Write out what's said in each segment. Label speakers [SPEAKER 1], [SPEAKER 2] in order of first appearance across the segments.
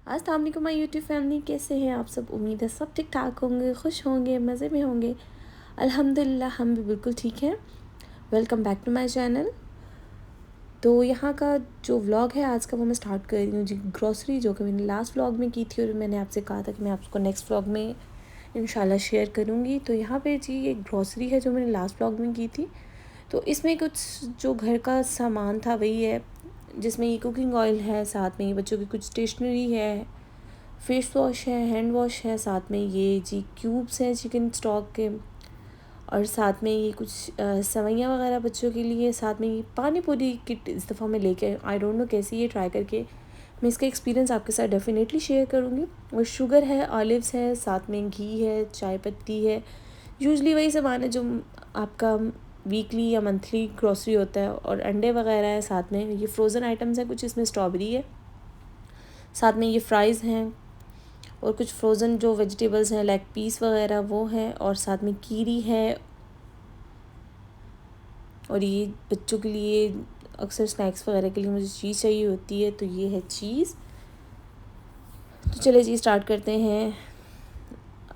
[SPEAKER 1] अस्सलाम वालेकुम my YouTube family, कैसे हैं आप सब। उम्मीद है सब ठीक ठाक होंगे, खुश होंगे, मज़े में होंगे। अल्हम्दुलिल्लाह हम भी बिल्कुल ठीक हैं। Welcome back to my channel. तो यहाँ का जो व्लॉग है आज का वो मैं स्टार्ट कर रही हूँ जी, ग्रॉसरी, जो कि मैंने लास्ट व्लॉग में की थी और मैंने आपसे कहा था कि मैं आपको नेक्स्ट व्लॉग में इंशाल्लाह शेयर करूँगी। तो यहाँ पे जी एक ग्रॉसरी है जो मैंने लास्ट व्लॉग में की थी। तो इसमें कुछ जो घर का सामान था वही है, जिसमें ये कुकिंग ऑयल है, साथ में ये बच्चों की कुछ स्टेशनरी है, फेस वॉश है, हैंड वॉश है, साथ में ये जी क्यूब्स हैं चिकन स्टॉक के, और साथ में ये कुछ सेवइयाँ वगैरह बच्चों के लिए, साथ में ये पानी पूरी किट इस दफ़ा मैं लेके आई डोंट नो कैसी है, ट्राई करके मैं इसका एक्सपीरियंस आपके साथ डेफिनेटली शेयर करूँगी। और शुगर है, ऑलिव्स है, साथ में घी है, चाय पत्ती है, यूजली वही सामान है जो आपका वीकली या मंथली ग्रॉसरी होता है। और अंडे वगैरह है, साथ में ये फ्रोज़न आइटम्स हैं कुछ, इसमें स्ट्रॉबेरी है, साथ में ये फ्राइज़ हैं, और कुछ फ्रोज़न जो वेजिटेबल्स हैं लाइक पीस वगैरह वो हैं, और साथ में कीरी है। और ये बच्चों के लिए अक्सर स्नैक्स वगैरह के लिए मुझे चीज़ चाहिए होती है, तो ये है चीज़। तो चलिए जी स्टार्ट करते हैं।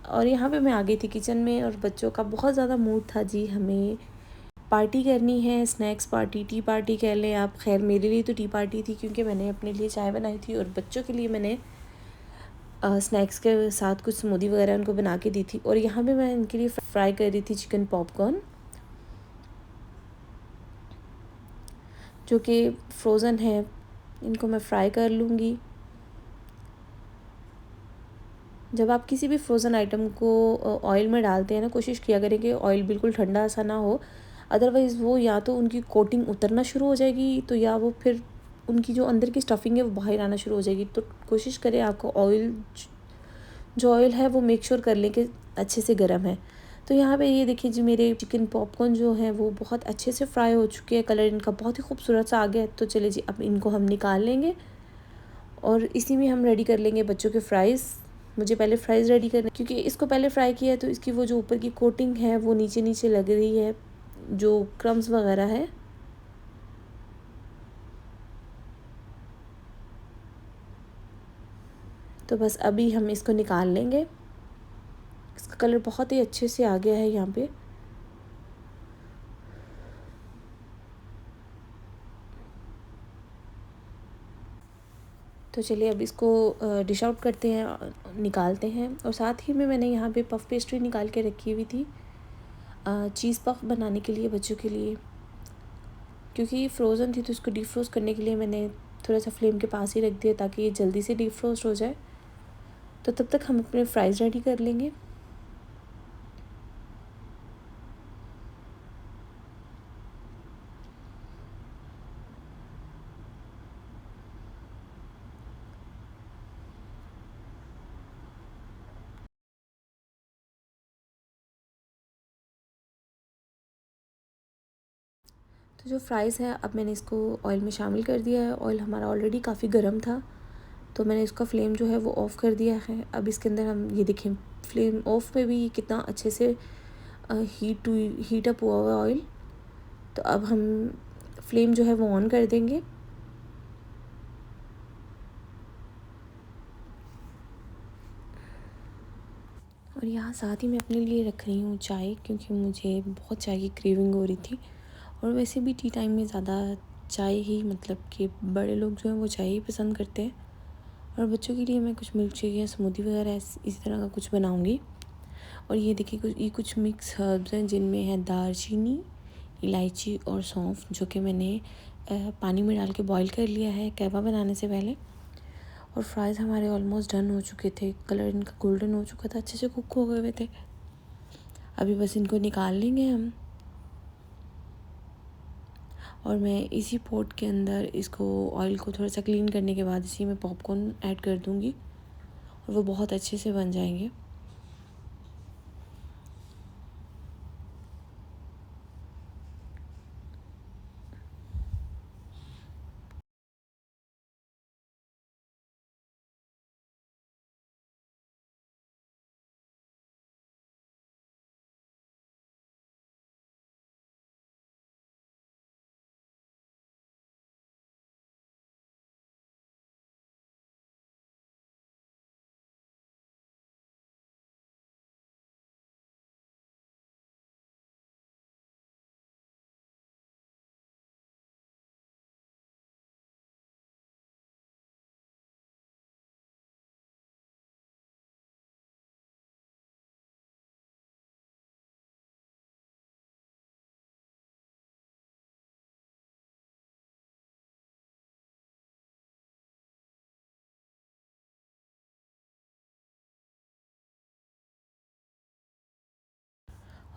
[SPEAKER 1] और यहाँ पे मैं आ गई थी किचन में, और बच्चों का बहुत ज़्यादा मूड था जी, हमें पार्टी करनी है, स्नैक्स पार्टी, टी पार्टी कह लें आप। खैर मेरे लिए तो टी पार्टी थी क्योंकि मैंने अपने लिए चाय बनाई थी, और बच्चों के लिए मैंने स्नैक्स के साथ कुछ स्मूदी वगैरह उनको बना के दी थी। और यहाँ पे मैं इनके लिए फ्राई कर रही थी चिकन पॉपकॉर्न, जो कि फ्रोज़न है। इनको मैं फ्राई कर लूँगी। जब आप किसी भी फ्रोज़न आइटम को ऑयल में डालते हैं ना, कोशिश किया करें कि ऑयल बिल्कुल ठंडा सा ना हो, अदरवाइज़ वो या तो उनकी कोटिंग उतरना शुरू हो जाएगी, तो या वो फिर उनकी जो अंदर की स्टफिंग है वो बाहर आना शुरू हो जाएगी। तो कोशिश करें आपको ऑयल, जो ऑयल है वो मेक श्योर कर लें कि अच्छे से गर्म है। तो यहाँ पे ये देखिए जी, मेरे चिकन पॉपकॉर्न जो है वो बहुत अच्छे से फ्राई हो चुके हैं, कलर इनका बहुत ही खूबसूरत सा आ गया है। तो चलिए जी अब इनको हम निकाल लेंगे, और इसी में हम रेडी कर लेंगे बच्चों के फ्राइज़। मुझे पहले फ़्राइज़ रेडी करने, क्योंकि इसको पहले फ्राई किया है तो इसकी वो जो ऊपर की कोटिंग है वो नीचे नीचे लग रही है, जो क्रम्स वगैरह है। तो बस अभी हम इसको निकाल लेंगे। इसका कलर बहुत ही अच्छे से आ गया है यहाँ पे। तो चलिए अब इसको डिश आउट करते हैं, निकालते हैं। और साथ ही में मैंने यहाँ पे पफ़ पेस्ट्री निकाल के रखी हुई थी चीज़ पफ़ बनाने के लिए बच्चों के लिए, क्योंकि ये फ्रोज़न थी तो इसको डीफ्रोस्ट करने के लिए मैंने थोड़ा सा फ्लेम के पास ही रख दिया ताकि ये जल्दी से डीफ्रोस्ट हो जाए। तो तब तक हम अपने फ़्राइज़ रेडी कर लेंगे। तो जो फ़्राइज़ है अब मैंने इसको ऑयल में शामिल कर दिया है। ऑयल हमारा ऑलरेडी काफ़ी गर्म था, तो मैंने इसका फ्लेम जो है वो ऑफ़ कर दिया है। अब इसके अंदर हम ये देखें, फ्लेम ऑफ़ पे भी कितना अच्छे से हीट अप हुआ हुआ है ऑयल। तो अब हम फ्लेम जो है वो ऑन कर देंगे। और यहाँ साथ ही मैं अपने लिए रख रही हूँ चाय, क्योंकि मुझे बहुत चाय की क्रेविंग हो रही थी। और वैसे भी टी टाइम में ज़्यादा चाय ही, मतलब कि बड़े लोग जो हैं वो चाय ही पसंद करते हैं। और बच्चों के लिए मैं कुछ मिल्क शेक या स्मूदी वगैरह इसी तरह का कुछ बनाऊंगी। और ये देखिए कुछ मिक्स हर्ब्स हैं, जिनमें है दालचीनी, इलायची और सौंफ, जो कि मैंने पानी में डाल के बॉईल कर लिया है कहवा बनाने से पहले। और फ्राइज़ हमारे ऑलमोस्ट डन हो चुके थे, कलर इनका गोल्डन हो चुका था, अच्छे से कुक हो गए हुए थे। अभी बस इनको निकाल लेंगे हम। और मैं इसी पॉट के अंदर इसको ऑयल को थोड़ा सा क्लीन करने के बाद इसी में पॉपकॉर्न ऐड कर दूँगी, और वो बहुत अच्छे से बन जाएंगे।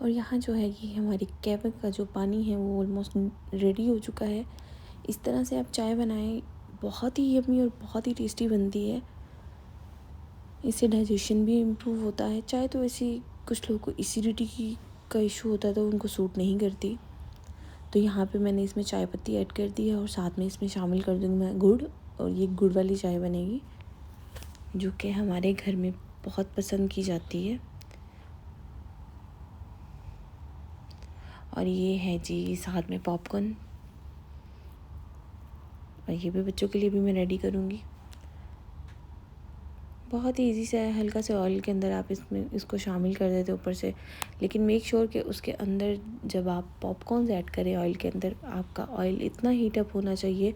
[SPEAKER 1] और यहाँ जो है ये हमारी कैब का जो पानी है वो ऑलमोस्ट रेडी हो चुका है। इस तरह से आप चाय बनाएं, बहुत ही यम्मी और बहुत ही टेस्टी बनती है। इससे डाइजेशन भी इम्प्रूव होता है। चाय तो ऐसी कुछ लोगों को एसिडिटी की का इशू होता है तो उनको सूट नहीं करती। तो यहाँ पे मैंने इसमें चाय पत्ती ऐड कर दी है और साथ में इसमें शामिल कर दूँगी मैं गुड़। और ये गुड़ वाली चाय बनेगी जो कि हमारे घर में बहुत पसंद की जाती है। और ये है जी साथ में पॉपकॉर्न, और ये भी बच्चों के लिए भी मैं रेडी करूँगी। बहुत ही ईजी सा है, हल्का से ऑयल के अंदर आप इसमें इसको शामिल कर देते ऊपर से। लेकिन मेक श्योर कि उसके अंदर जब आप पॉपकॉर्न ऐड करें ऑयल के अंदर, आपका ऑयल इतना हीट अप होना चाहिए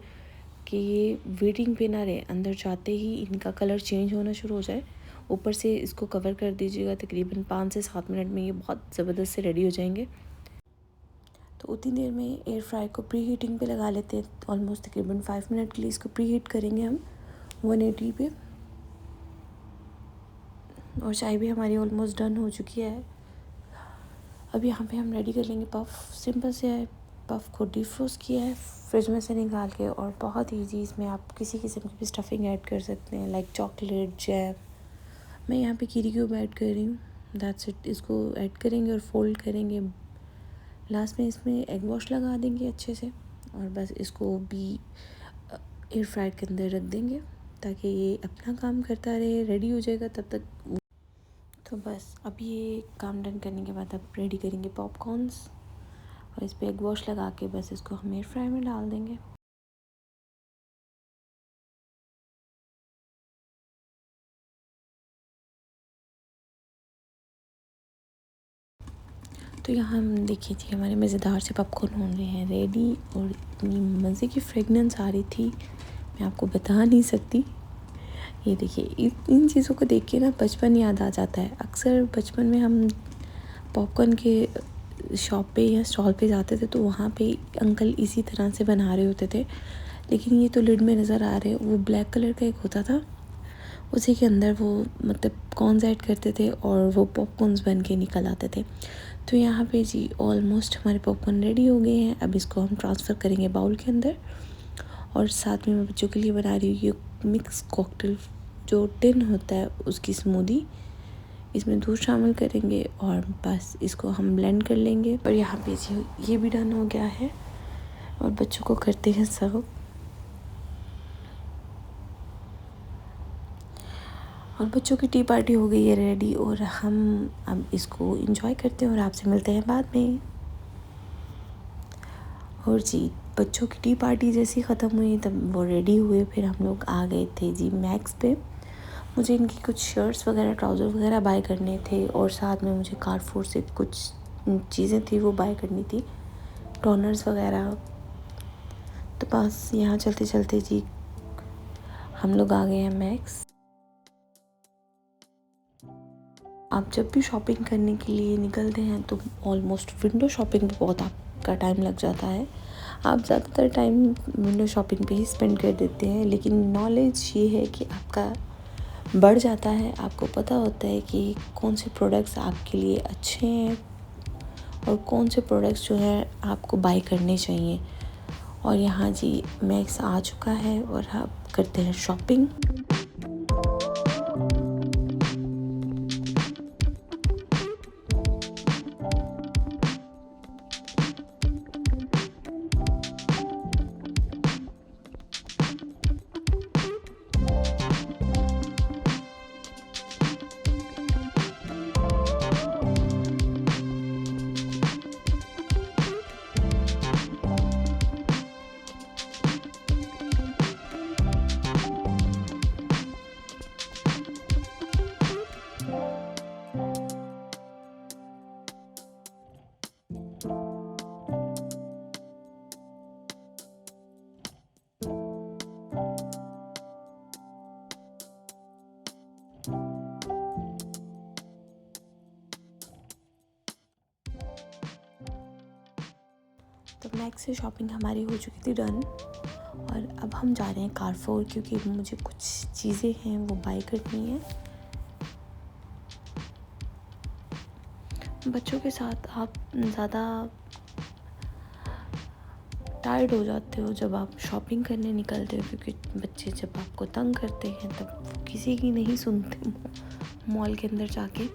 [SPEAKER 1] कि ये वेटिंग पे ना रहे, अंदर जाते ही इनका कलर चेंज होना शुरू हो जाए। ऊपर से इसको कवर कर दीजिएगा। तकरीबन 5 से 7 मिनट में ये बहुत ज़बरदस्त से रेडी हो जाएंगे। तो उतनी देर में एयर फ्राई को प्री हीटिंग पे लगा लेते हैं। ऑलमोस्ट तकरीबन 5 मिनट के लिए इसको प्री हीट करेंगे हम 180 पे। और चाय भी हमारी ऑलमोस्ट डन हो चुकी है। अब यहाँ पे हम रेडी कर लेंगे पफ़। सिंपल से है, पफ़ को डिफ्रोस्ट किया है फ्रिज में से निकाल के, और बहुत ईजी, इसमें आप किसी किस्म की भी स्टफिंग ऐड कर सकते हैं, लाइक चॉकलेट, जैम। मैं यहाँ पे कीरी क्यूब ऐड कर रही हूँ। That's it. इसको ऐड करेंगे और फोल्ड करेंगे। लास्ट में इसमें एग वॉश लगा देंगे अच्छे से, और बस इसको भी एयर फ्रायर के अंदर रख देंगे ताकि ये अपना काम करता रहे। रेडी हो जाएगा तब तक। तो बस अब ये काम डन करने के बाद अब रेडी करेंगे पॉपकॉर्न्स, और इस पर एग वॉश लगा के बस इसको हम एयर फ्राई में डाल देंगे। तो यहाँ हम देखिए थी हमारे मज़ेदार से पॉपकॉर्न हो रहे हैं रेडी, और इतनी मज़े की फ्रेगनेंस आ रही थी मैं आपको बता नहीं सकती। ये देखिए इन चीज़ों को देख के ना बचपन याद आ जाता है। अक्सर बचपन में हम पॉपकॉर्न के शॉप पे या स्टॉल पे जाते थे तो वहाँ पे अंकल इसी तरह से बना रहे होते थे। लेकिन ये तो लिड में नज़र आ रहे, वो ब्लैक कलर का एक होता था, उसी के अंदर वो मतलब कॉर्न्स ऐड करते थे और वो पॉपकॉर्न्स बन के निकल आते थे। तो यहाँ पे जी ऑलमोस्ट हमारे पॉपकॉर्न रेडी हो गए हैं। अब इसको हम ट्रांसफ़र करेंगे बाउल के अंदर, और साथ में मैं बच्चों के लिए बना रही हूँ ये मिक्स कॉकटेल जो टिन होता है उसकी स्मूदी। इसमें दूध शामिल करेंगे और बस इसको हम ब्लेंड कर लेंगे। और यहाँ पे जी ये भी डन हो गया है, और बच्चों को करते हैं सर्व। और बच्चों की टी पार्टी हो गई है रेडी, और हम अब इसको एंजॉय करते हैं और आपसे मिलते हैं बाद में। और जी बच्चों की टी पार्टी जैसी ख़त्म हुई तब वो रेडी हुए, फिर हम लोग आ गए थे जी मैक्स पे। मुझे इनकी कुछ शर्ट्स वगैरह, ट्राउज़र वगैरह बाय करने थे, और साथ में मुझे कारफोर से कुछ चीज़ें थी वो बाय करनी थी, टोनर्स वगैरह। तो बस यहाँ चलते चलते जी हम लोग आ गए हैं मैक्स। आप जब भी शॉपिंग करने के लिए निकलते हैं तो ऑलमोस्ट विंडो शॉपिंग पे बहुत आपका टाइम लग जाता है। आप ज़्यादातर टाइम विंडो शॉपिंग पे ही स्पेंड कर देते हैं, लेकिन नॉलेज ये है कि आपका बढ़ जाता है। आपको पता होता है कि कौन से प्रोडक्ट्स आपके लिए अच्छे हैं और कौन से प्रोडक्ट्स जो है आपको बाय करने चाहिए। और यहाँ जी मैक्स आ चुका है और आप करते हैं शॉपिंग। तो मैक्स से शॉपिंग हमारी हो चुकी थी डन, और अब हम जा रहे हैं कारफोर, क्योंकि मुझे कुछ चीज़ें हैं वो बाय करनी है। बच्चों के साथ आप ज़्यादा टायर्ड हो जाते हो जब आप शॉपिंग करने निकलते हो, क्योंकि बच्चे जब आपको तंग करते हैं तब किसी की नहीं सुनते मॉल के अंदर जाके।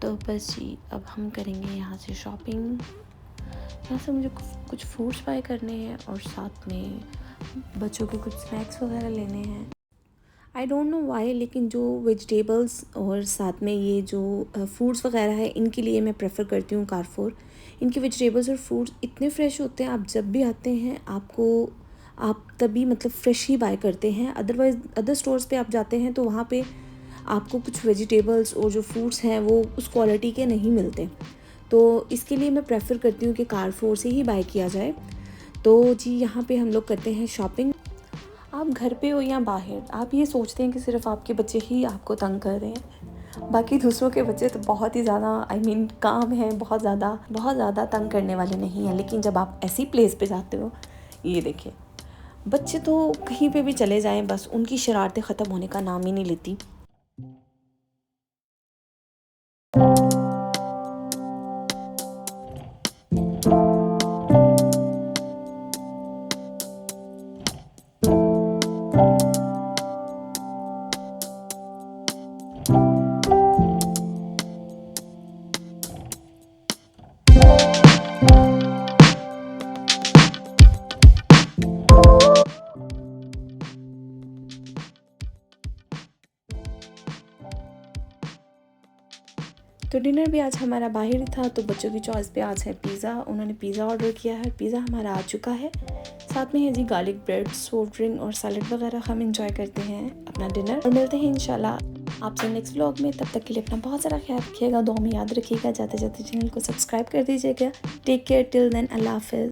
[SPEAKER 1] तो बस जी, अब हम करेंगे यहाँ से शॉपिंग। यहाँ से मुझे कुछ फ्रूट्स बाय करने हैं और साथ में बच्चों के कुछ स्नैक्स वगैरह लेने हैं। आई डोंट नो वाई, लेकिन जो वेजिटेबल्स और साथ में ये जो फ्रूट्स वगैरह है, इनके लिए मैं प्रेफर करती हूँ कारफोर। इनके वेजिटेबल्स और फ्रूट्स इतने फ्रेश होते हैं, आप जब भी आते हैं आप तभी मतलब फ़्रेश ही बाय करते हैं। अदरवाइज़ अदर स्टोर्स पे आप जाते हैं तो वहाँ पे आपको कुछ वेजिटेबल्स और जो फ्रूट्स हैं वो उस क्वालिटी के नहीं मिलते। तो इसके लिए मैं प्रेफर करती हूँ कि कारफोर से ही बाय किया जाए। तो जी, यहाँ पे हम लोग करते हैं शॉपिंग। आप घर पे हो या बाहर, आप ये सोचते हैं कि सिर्फ आपके बच्चे ही आपको तंग कर रहे हैं, बाकी दूसरों के बच्चे तो बहुत ही ज़्यादा काम है, बहुत ज़्यादा तंग करने वाले नहीं हैं। लेकिन जब आप ऐसी प्लेस पे जाते हो, ये देखिए, बच्चे तो कहीं पे भी चले जाएं, बस उनकी शरारतें ख़त्म होने का नाम ही नहीं लेती। तो डिनर भी आज हमारा बाहर ही था। तो बच्चों की चॉइस पे आज है पिज़्ज़ा। उन्होंने पिज़्ज़ा ऑर्डर किया है, पिज़्ज़ा हमारा आ चुका है। साथ में है जी गार्लिक ब्रेड, सॉफ्ट ड्रिंक और सैलेड वगैरह। हम इंजॉय करते हैं अपना डिनर और मिलते हैं इंशाल्लाह आपसे नेक्स्ट व्लॉग में। तब तक के लिए अपना बहुत सारा ख्याल रखिएगा, दुआ में याद रखिएगा। जाते जाते चैनल को सब्सक्राइब कर दीजिएगा। टेक केयर टिल देन, अल्लाह हाफ़िज़।